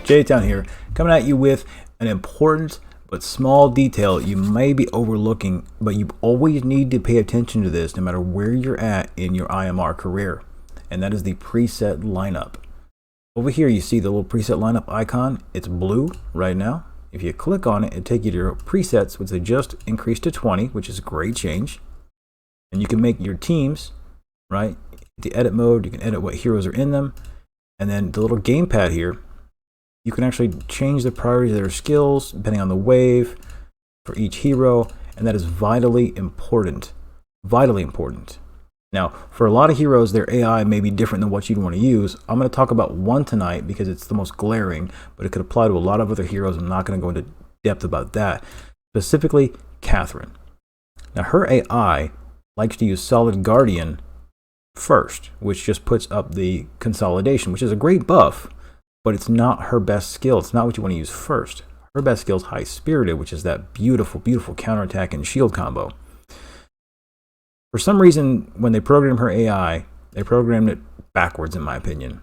J-Town here, coming at you with an important but small detail you may be overlooking, but you always need to pay attention to this no matter where you're at in your IMR career, and that is the preset lineup. Over here you see the little preset lineup icon. It's blue right now. If you click on it, it'll take you to your presets, which they just increased to 20, which is a great change. And you can make your teams, right? The edit mode, you can edit what heroes are in them. And then the little gamepad here, you can actually change the priority of their skills depending on the wave for each hero, and that is vitally important. Vitally important. Now, for a lot of heroes, their AI may be different than what you'd want to use. I'm going to talk about one tonight because it's the most glaring, but it could apply to a lot of other heroes. I'm not going to go into depth about that. Specifically, Catherine. Now, her AI likes to use Solid Guardian first, which just puts up the consolidation, which is a great buff, but it's not her best skill. It's not what you want to use first. Her best skill is High Spirited, which is that beautiful, beautiful counterattack and shield combo. For some reason, when they programmed her AI, they programmed it backwards, in my opinion.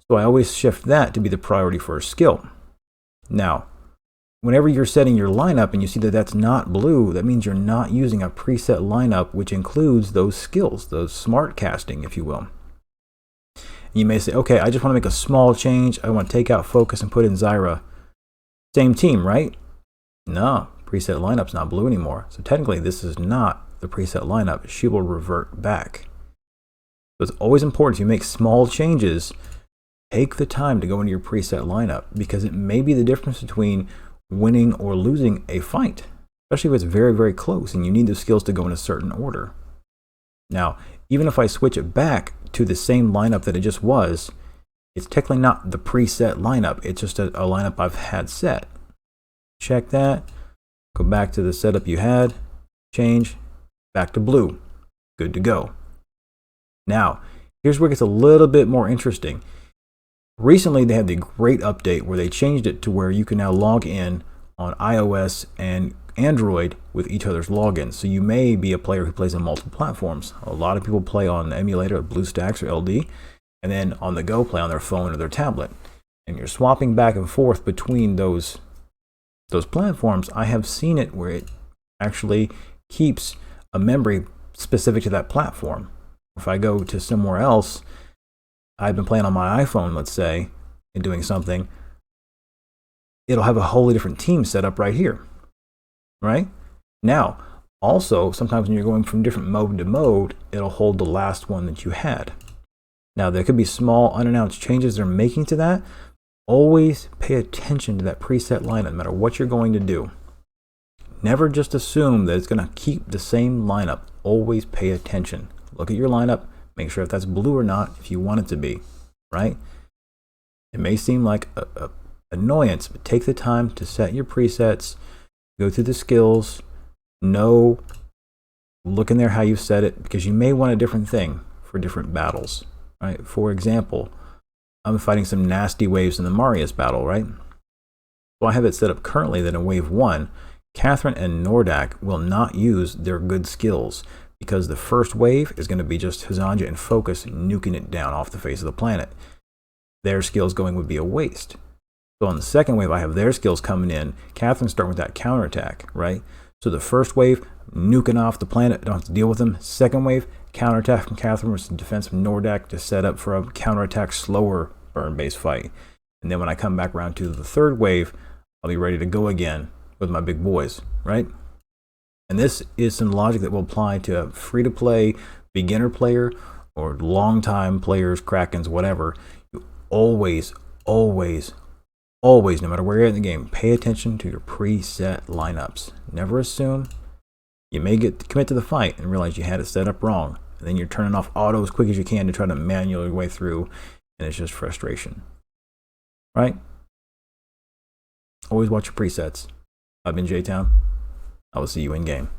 So I always shift that to be the priority for her skill. Now, whenever you're setting your lineup and you see that that's not blue, that means you're not using a preset lineup, which includes those skills, those smart casting, if you will. You may say, okay, I just want to make a small change. I want to take out Focus and put in Zyra. Same team, right? No, preset lineup's not blue anymore. So technically this is not the preset lineup. She will revert back. So it's always important if you make small changes, take the time to go into your preset lineup, because it may be the difference between winning or losing a fight, especially if it's very, very close and you need the skills to go in a certain order. Now, even if I switch it back to the same lineup that it just was, it's technically not the preset lineup. It's just a lineup I've had set. Check that. Go back to the setup you had. Change. Back to blue. Good to go. Now, here's where it gets a little bit more interesting. Recently, they had the great update where they changed it to where you can now log in on iOS and Android with each other's logins. So you may be a player who plays on multiple platforms. A lot of people play on the emulator, BlueStacks or LD, and then on the go play on their phone or their tablet. And you're swapping back and forth between those platforms. I have seen it where it actually keeps a memory specific to that platform. If I go to somewhere else, I've been playing on my iPhone, let's say, and doing something, it'll have a wholly different team set up right here. Right? Now, also, sometimes when you're going from different mode to mode, it'll hold the last one that you had. Now, there could be small unannounced changes they're making to that. Always pay attention to that preset lineup, no matter what you're going to do. Never just assume that it's going to keep the same lineup. Always pay attention. Look at your lineup. Make sure if that's blue or not, if you want it to be. Right? It may seem like a annoyance, but take the time to set your presets. Go through the skills, look in there how you set it, because you may want a different thing for different battles, right? For example, I'm fighting some nasty waves in the Marius battle, right? So I have it set up currently that in wave 1, Catherine and Nordak will not use their good skills, because the first wave is going to be just Hazanja and Focus nuking it down off the face of the planet. Their skills going would be a waste. So on the second wave, I have their skills coming in. Catherine's starting with that counterattack, right? So the first wave, nuking off the planet, don't have to deal with them. Second wave, counterattack from Catherine with some defense from Nordak to set up for a counterattack, slower burn-based fight. And then when I come back around to the third wave, I'll be ready to go again with my big boys, right? And this is some logic that will apply to a free-to-play beginner player or long-time players, Krakens, whatever. You always, no matter where you're in the game, pay attention to your preset lineups. Never assume. You may commit to the fight and realize you had it set up wrong. And then you're turning off auto as quick as you can to try to manually way through, and it's just frustration. Right? Always watch your presets. I've been J-Town. I will see you in game.